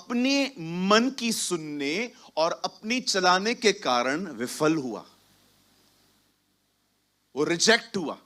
अपने मन की सुनने और अपनी चलाने के कारण विफल हुआ, वो रिजेक्ट हुआ।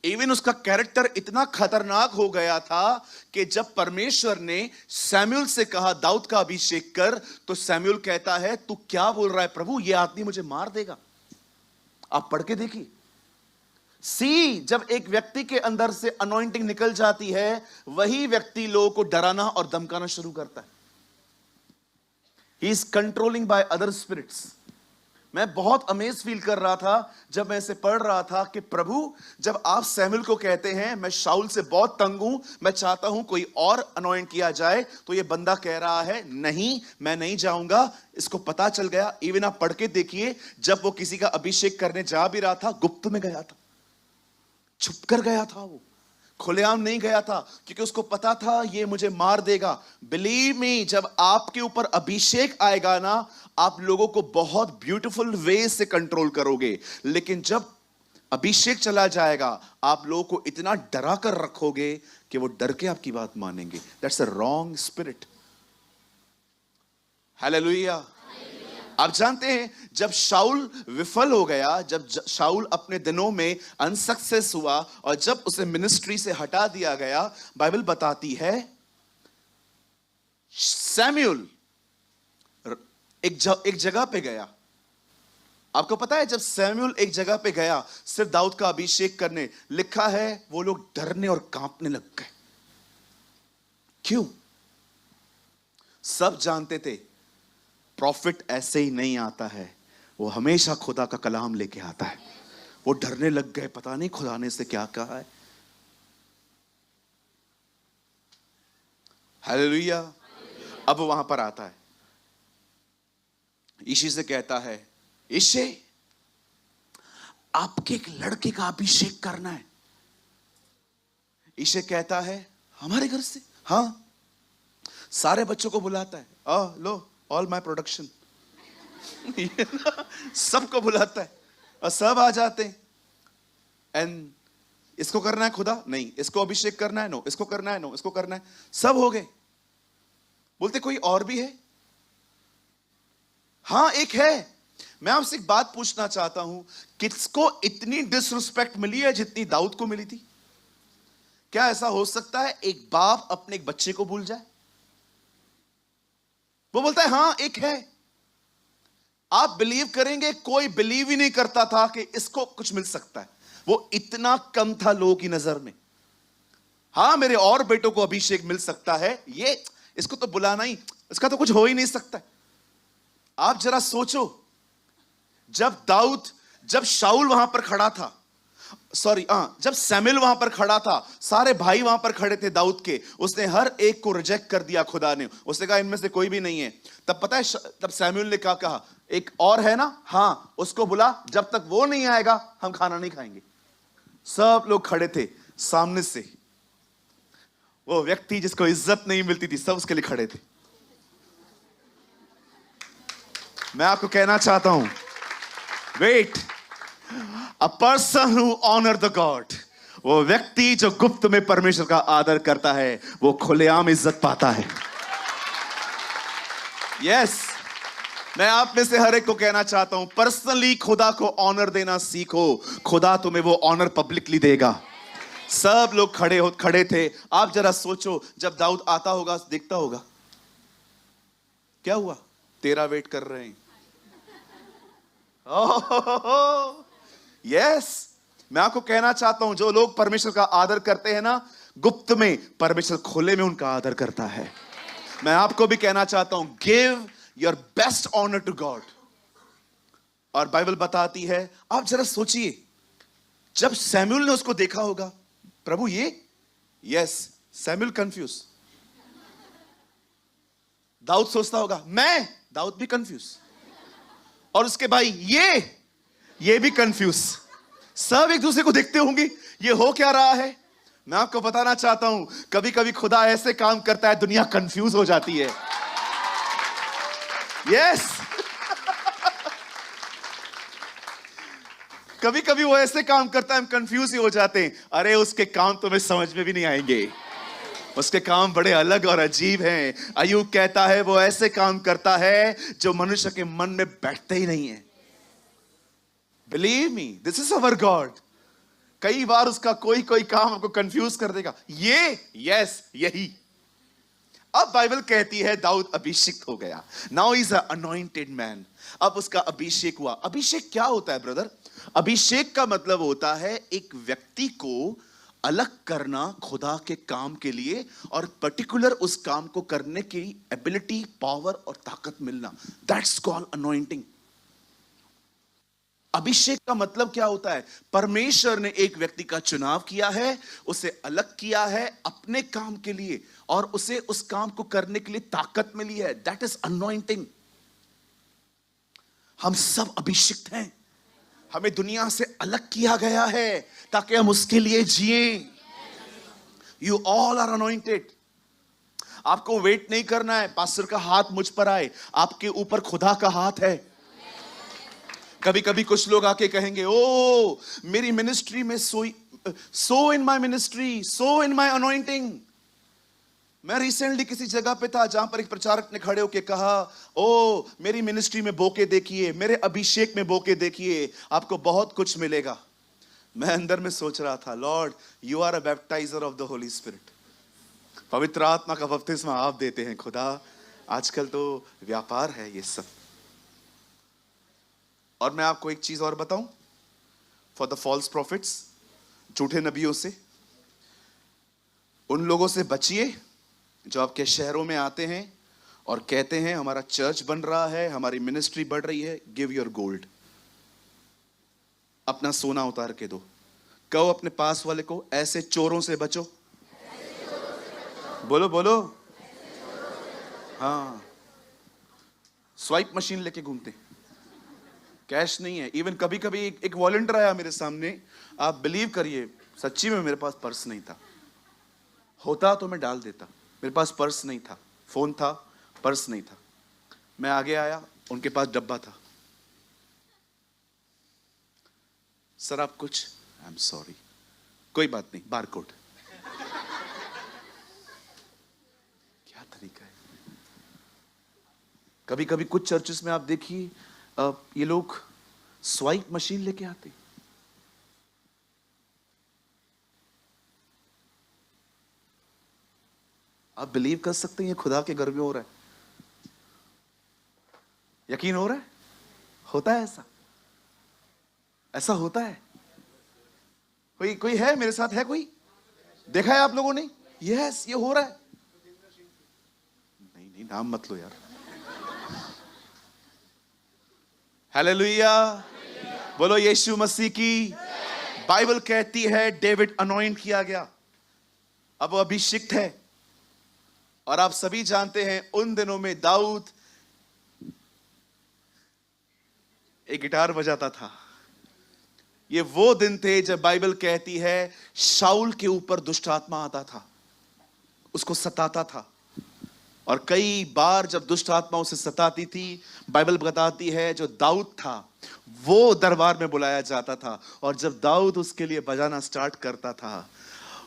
इवन उसका कैरेक्टर इतना खतरनाक हो गया था कि जब परमेश्वर ने सैमुअल से कहा दाऊद का अभिषेक कर, तो सैमुअल कहता है तू क्या बोल रहा है प्रभु, यह आदमी मुझे मार देगा। आप पढ़ के देखिए। जब एक व्यक्ति के अंदर से अनॉइंटिंग निकल जाती है, वही व्यक्ति लोगों को डराना और धमकाना शुरू करता है। He is controlling by other spirits. मैं बहुत अमेज फील कर रहा था जब मैं इसे पढ़ रहा था कि प्रभु, जब आप सैमुअल को कहते हैं मैं शाऊल से बहुत तंग हूं, मैं चाहता हूं कोई और अनॉइंट किया जाए, तो ये बंदा कह रहा है नहीं, मैं नहीं जाऊंगा। इसको पता चल गया। इवन आप पढ़ के देखिए, जब वो किसी का अभिषेक करने जा भी रहा था, गुप्त में गया था, छुप कर गया था, वो खुलेआम नहीं गया था, क्योंकि उसको पता था ये मुझे मार देगा। बिलीव मी, जब आपके ऊपर अभिषेक आएगा ना, आप लोगों को बहुत ब्यूटीफुल वे से कंट्रोल करोगे, लेकिन जब अभिषेक चला जाएगा, आप लोगों को इतना डरा कर रखोगे कि वो डर के आपकी बात मानेंगे। That's a wrong spirit. Hallelujah. आप जानते हैं, जब शाऊल विफल हो गया, जब शाऊल अपने दिनों में अनसक्सेस हुआ और जब उसे मिनिस्ट्री से हटा दिया गया, बाइबल बताती है सैमुअल एक जगह पे गया। आपको पता है, जब सैमुअल एक जगह पे गया सिर्फ दाऊद का अभिषेक करने, लिखा है वो लोग डरने और कांपने लग गए। क्यों? सब जानते थे प्रॉफिट ऐसे ही नहीं आता है, वो हमेशा खुदा का कलाम लेके आता है। वो डरने लग गए, पता नहीं खुदा ने से क्या कहा है। हालेलुया। अब वहां पर आता है, ईशी से कहता है, ईशे आपके एक लड़के का अभिषेक करना है। ईशे कहता है हमारे घर से? हाँ। सारे बच्चों को बुलाता है, लो ऑल माई प्रोडक्शन सबको बुलाता है और सब आ जाते हैं। एंड इसको करना है खुदा? नहीं। इसको अभिषेक करना है? नो। इसको करना है? नो। इसको करना है? सब हो गए। बोलते कोई और भी है? हाँ, एक है। मैं आपसे एक बात पूछना चाहता हूं, किसको इतनी डिसरिस्पेक्ट मिली है जितनी दाऊद को मिली थी? क्या ऐसा हो सकता है एक बाप अपने एक बच्चे को भूल जाए? वो बोलता है हाँ एक है। आप बिलीव करेंगे, कोई बिलीव ही नहीं करता था कि इसको कुछ मिल सकता है। वो इतना कम था लोगों की नजर में। हाँ, मेरे और बेटों को अभिषेक मिल सकता है, ये इसको तो बुलाना ही, इसका तो कुछ हो ही नहीं सकता। आप जरा सोचो, जब शाऊल वहां पर खड़ा था, जब सैमुअल वहां पर खड़ा था, सारे भाई वहां पर खड़े थे दाऊद के, उसने हर एक को रिजेक्ट कर दिया खुदा ने। उसने कहा इनमें से कोई भी नहीं है। तब पता है तब सैमुअल ने क्या कहा? एक और है ना? हाँ, उसको बुला, जब तक वो नहीं आएगा हम खाना नहीं खाएंगे। सब लोग खड़े थे सामने से। वो व्यक्ति जिसको इज्जत नहीं मिलती थी, सब उसके लिए खड़े थे। मैं आपको कहना चाहता हूं, wait, a person who honour the God, वो व्यक्ति जो गुप्त में परमेश्वर का आदर करता है, वो खुलेआम इज्जत पाता है। यस, मैं आप में से हर एक को कहना चाहता हूं, पर्सनली खुदा को ऑनर देना सीखो। खुदा तुम्हें वो ऑनर पब्लिकली देगा। सब लोग खड़े थे। आप जरा सोचो, जब दाऊद आता होगा, देखता होगा क्या हुआ, तेरा वेट कर रहे हैं। यस, मैं आपको कहना चाहता हूं, जो लोग परमेश्वर का आदर करते हैं ना, गुप्त में, परमेश्वर खुले में उनका आदर करता है। मैं आपको भी कहना चाहता हूं, give your best honour to God. और बाइबल बताती है, आप जरा सोचिए, जब सैमुअल ने उसको देखा होगा, प्रभु ये, यस, सैमुअल कंफ्यूज, दाऊद सोचता होगा मैं, दाऊद भी कंफ्यूज, और उसके भाई ये भी कंफ्यूज। सब एक दूसरे को देखते होंगे, ये हो क्या रहा है। मैं आपको बताना चाहता हूं, कभी कभी खुदा ऐसे काम करता है, दुनिया कंफ्यूज हो जाती है। यस कभी कभी वो ऐसे काम करता है, हम कंफ्यूज ही हो जाते हैं। अरे उसके काम तो हमें समझ में भी नहीं आएंगे। उसके काम बड़े अलग और अजीब हैं। अय्यूब कहता है वो ऐसे काम करता है जो मनुष्य के मन में बैठते ही नहीं है। Believe me, this is our God. कई बार उसका कोई कोई काम आपको कंफ्यूज कर देगा, ये यस यही। अब बाइबल कहती है दाऊद अभिषिक्त हो गया। Now is a anointed man. अब उसका अभिषेक हुआ। अभिषेक क्या होता है ब्रदर? अभिषेक का मतलब होता है एक व्यक्ति को अलग करना खुदा के काम के लिए, और पर्टिकुलर उस काम को करने की एबिलिटी, पावर और ताकत मिलना। That's called anointing. अभिषेक का मतलब क्या होता है? परमेश्वर ने एक व्यक्ति का चुनाव किया है, उसे अलग किया है अपने काम के लिए, और उसे उस काम को करने के लिए ताकत मिली है। That is anointing. हम सब अभिषिक्त हैं। हमें दुनिया से अलग किया गया है ताकि हम उसके लिए जिए। You all are anointed. आपको वेट नहीं करना है पास्टर का हाथ मुझ पर आए, आपके ऊपर खुदा का हाथ है। कभी कभी कुछ लोग आके कहेंगे, ओ मेरी मिनिस्ट्री में so in my ministry, so in my anointing. मैं रिसेंटली किसी जगह पे था जहां पर एक प्रचारक ने खड़े होकर कहा, ओ मेरी मिनिस्ट्री में बोके देखिए, मेरे अभिषेक में बोके देखिए, आपको बहुत कुछ मिलेगा। मैं अंदर में सोच रहा था, lord you are a baptiser of the holy spirit. पवित्र आत्मा का बपतिस्मा आप देते हैं खुदा। आजकल तो व्यापार है ये सब। और मैं आपको एक चीज और बताऊं, फॉर द फॉल्स प्रॉफिट्स, झूठे नबियों से, उन लोगों से बचिए जो आपके शहरों में आते हैं और कहते हैं हमारा चर्च बन रहा है, हमारी मिनिस्ट्री बढ़ रही है। गिव योर गोल्ड, अपना सोना उतार के दो। कहो अपने पास वाले को, ऐसे चोरों से बचो। बोलो बोलो। हाँ, स्वाइप मशीन लेके घूमते, कैश नहीं है। इवन कभी कभी एक वॉलंटियर आया मेरे सामने, आप बिलीव करिए सच्ची में मेरे पास पर्स नहीं था, होता तो मैं डाल देता। मेरे पास पर्स नहीं था, फोन था, पर्स नहीं था। मैं आगे आया, उनके पास डब्बा था। सर आप कुछ, आई एम सॉरी, कोई बात नहीं, बारकोड। क्या तरीका है। कभी कभी कुछ चर्चेस में आप देखिए ये लोग स्वाइप मशीन लेके आते। आप बिलीव कर सकते हैं ये खुदा के घर में हो रहा है? यकीन हो रहा है? होता है ऐसा, ऐसा होता है। कोई कोई है मेरे साथ? है कोई? देखा है आप लोगों ने? यस, ये हो रहा है। नहीं नहीं, नाम मत लो यार। हालेलुया, बोलो यीशु मसीह की। बाइबल कहती है डेविड अनॉइंट किया गया, अब वो अभिषिक्त है। और आप सभी जानते हैं उन दिनों में दाऊद एक गिटार बजाता था। ये वो दिन थे जब बाइबल कहती है शाऊल के ऊपर दुष्ट आत्मा आता था, उसको सताता था। और कई बार जब दुष्ट आत्मा उसे सताती थी, बाइबल बताती है जो दाऊद था वो दरबार में बुलाया जाता था, और जब दाऊद उसके लिए बजाना स्टार्ट करता था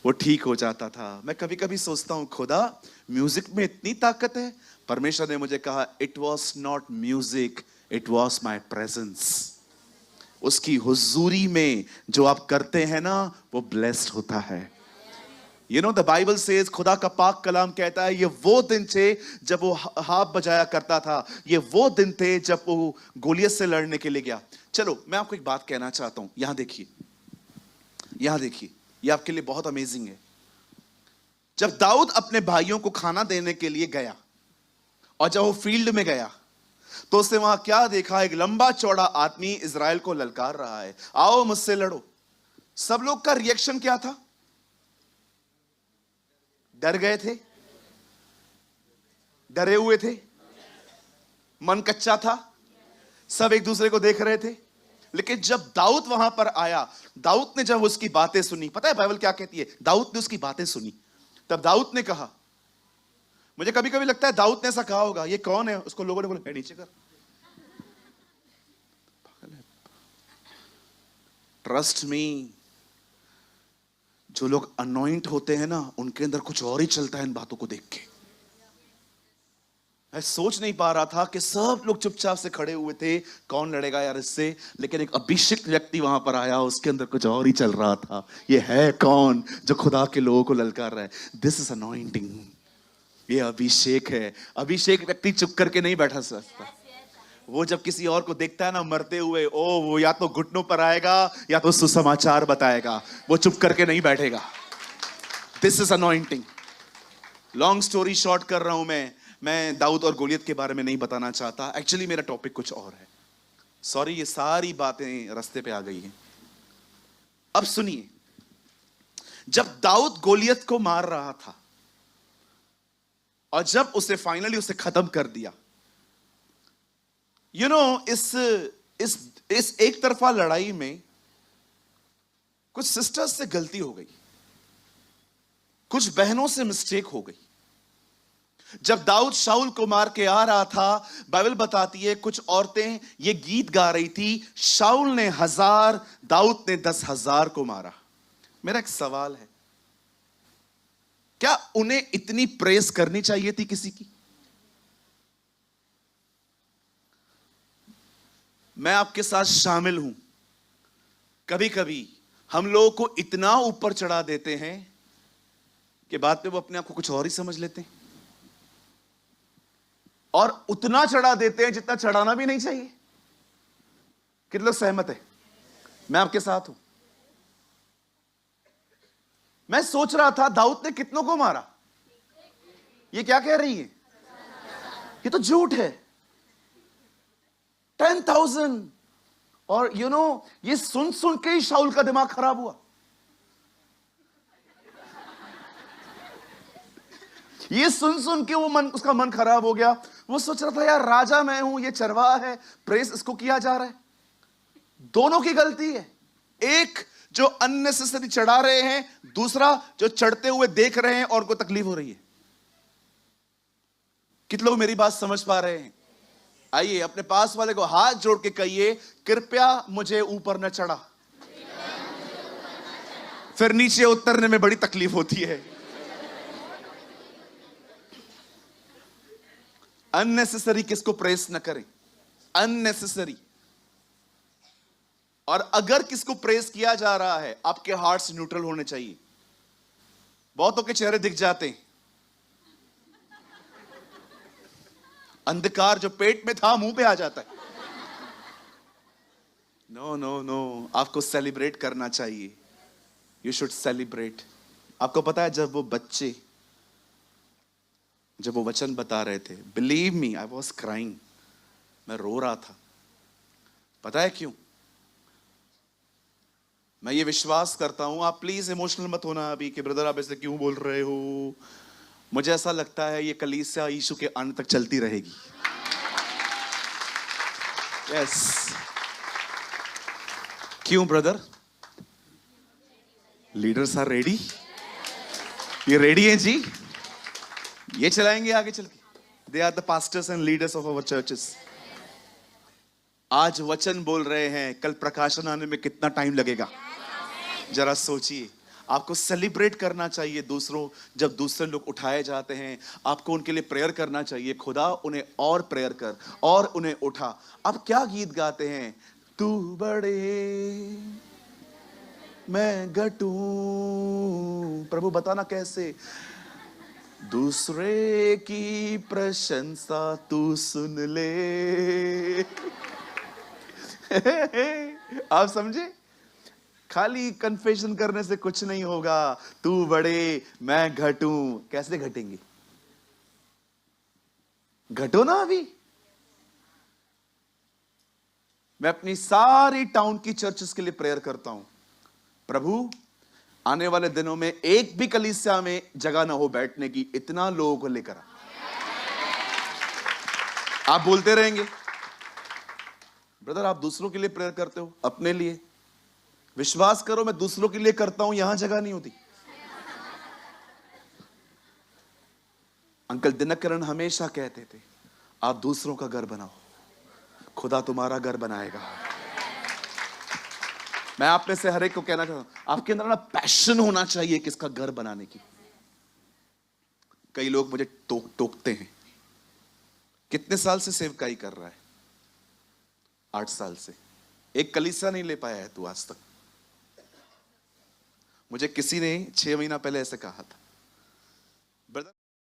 वो ठीक हो जाता था। मैं कभी कभी सोचता हूं खुदा, म्यूजिक में इतनी ताकत है। परमेश्वर ने मुझे कहा, it was not music, it was my presence. उसकी हुजूरी में जो आप करते हैं ना, वो ब्लेस्ड होता है। You know the Bible says, खुदा का पाक कलाम कहता है ये वो दिन थे जब वो हाथ बजाया करता था। ये वो दिन थे जब वो गोलियत से लड़ने के लिए गया। चलो मैं आपको एक बात कहना चाहता हूं। यहां देखिए, यहां देखिए, ये आपके लिए बहुत अमेजिंग है। जब दाऊद अपने भाइयों को खाना देने के लिए गया और जब वो फील्ड में गया तो उसने वहां क्या देखा? एक लंबा चौड़ा आदमी इजराइल को ललकार रहा है, आओ मुझसे लड़ो। सब लोग का रिएक्शन क्या था? डर गए थे, डरे हुए थे, मन कच्चा था, सब एक दूसरे को देख रहे थे। लेकिन जब दाऊद वहां पर आया, दाऊद ने जब उसकी बातें सुनी, पता है बाइबल क्या कहती है? दाऊद ने उसकी बातें सुनी, तब दाऊद ने कहा, मुझे कभी कभी लगता है दाऊद ने ऐसा कहा होगा, ये कौन है? उसको लोगों ने बोला नीचे कर। ट्रस्ट मी, जो लोग अनॉइंट होते हैं ना, उनके अंदर कुछ और ही चलता है इन बातों को देख के। मैं सोच नहीं पा रहा था कि सब लोग चुपचाप से खड़े हुए थे, कौन लड़ेगा यार इससे, लेकिन एक अभिषिक्त व्यक्ति वहां पर आया, उसके अंदर कुछ और ही चल रहा था। ये है कौन जो खुदा के लोगों को ललकार रहा है? This is anointing. ये अभिषेक है। अभिषेक व्यक्ति चुप करके नहीं बैठा सकता। वो जब किसी और को देखता है ना मरते हुए, ओ वो या तो घुटनों पर आएगा या तो सुसमाचार बताएगा, वो चुप करके नहीं बैठेगा। This is anointing. Long story short कर रहा हूं मैं दाऊद और गोलियत के बारे में नहीं बताना चाहता। एक्चुअली मेरा टॉपिक कुछ और है। सॉरी, ये सारी बातें रास्ते पे आ गई हैं। अब सुनिए, जब दाऊद गोलियत को मार रहा था और जब उसे फाइनली उसे खत्म कर दिया, इस एक तरफा लड़ाई में कुछ सिस्टर्स से गलती हो गई, कुछ बहनों से मिस्टेक हो गई। जब दाऊद शाऊल को मार के आ रहा था, बाइबल बताती है कुछ औरतें ये गीत गा रही थी, शाऊल ने 1000, दाऊद ने 10,000 को मारा। मेरा एक सवाल है, क्या उन्हें इतनी प्रेस करनी चाहिए थी किसी की? मैं आपके साथ शामिल हूं। कभी कभी हम लोगों को इतना ऊपर चढ़ा देते हैं कि बाद में वो अपने आप को कुछ और ही समझ लेते हैं, और उतना चढ़ा देते हैं जितना चढ़ाना भी नहीं चाहिए। कितने लोग सहमत है? मैं आपके साथ हूं। मैं सोच रहा था दाऊद ने कितनों को मारा। ये क्या कह रही है? ये तो झूठ है। 10,000। और ये सुन सुन के ही शाऊल का दिमाग खराब हुआ। ये सुन सुन के उसका मन खराब हो गया। वो सोच रहा था यार राजा मैं हूं, ये चरवाहा है, प्रेस इसको किया जा रहा है। दोनों की गलती है। एक जो अननेसेसरी चढ़ा रहे हैं, दूसरा जो चढ़ते हुए देख रहे हैं और उनको तकलीफ हो रही है। कितने लोग मेरी बात समझ पा रहे हैं? आइए अपने पास वाले को हाथ जोड़ के कहिए, कृपया मुझे ऊपर न चढ़ा। फिर नीचे उतरने में बड़ी तकलीफ होती है। अननेसेसरी किसको प्रेस न करें, अननेसेसरी। और अगर किसको प्रेस किया जा रहा है, आपके हार्ट्स न्यूट्रल होने चाहिए। बहुतों के चेहरे दिख जाते हैं, अंधकार जो पेट में था मुंह पे आ जाता है। नो नो नो, आपको सेलिब्रेट करना चाहिए। You should celebrate. आपको पता है जब वो वचन बता रहे थे, believe me I was crying, मैं रो रहा था। पता है क्यों? मैं ये विश्वास करता हूं, आप प्लीज इमोशनल मत होना अभी कि ब्रदर आप ऐसे क्यों बोल रहे हो। मुझे ऐसा लगता है ये कलीसिया यीशु के अंत तक चलती रहेगी। यस। क्यों ब्रदर? Leaders are ready. ये रेडी है जी, ये चलाएंगे आगे चल के। They are the pastors and leaders of our churches. आज वचन बोल रहे हैं, कल प्रकाशन आने में कितना टाइम लगेगा? जरा सोचिए। आपको सेलिब्रेट करना चाहिए दूसरों, जब दूसरे लोग उठाए जाते हैं आपको उनके लिए प्रेयर करना चाहिए। खुदा उन्हें और प्रेयर कर और उन्हें उठा। आप क्या गीत गाते हैं? तू बड़े मैं घटूं। प्रभु बताना कैसे? दूसरे की प्रशंसा तू सुन ले। आप समझे? खाली कन्फेशन करने से कुछ नहीं होगा। तू बड़े मैं घटूं। कैसे घटेंगे? घटो ना अभी। मैं अपनी सारी टाउन की चर्चेस के लिए प्रेयर करता हूं, प्रभु आने वाले दिनों में एक भी कलीसिया में जगह ना हो बैठने की, इतना लोगों को लेकर आ। आप बोलते रहेंगे ब्रदर आप दूसरों के लिए प्रेयर करते हो, अपने लिए। विश्वास करो मैं दूसरों के लिए करता हूं, यहां जगह नहीं होती। अंकल दिनकरण हमेशा कहते थे आप दूसरों का घर बनाओ, खुदा तुम्हारा घर बनाएगा। मैं आप में से हर एक को कहना चाहता हूं, आपके अंदर ना पैशन होना चाहिए किसका घर बनाने की। कई लोग मुझे टोकते हैं, कितने साल से सेवकाई कर रहा है? 8 साल से। एक कलीसिया नहीं ले पाया है तू आज तक। मुझे किसी ने 6 महीना पहले ऐसे कहा था।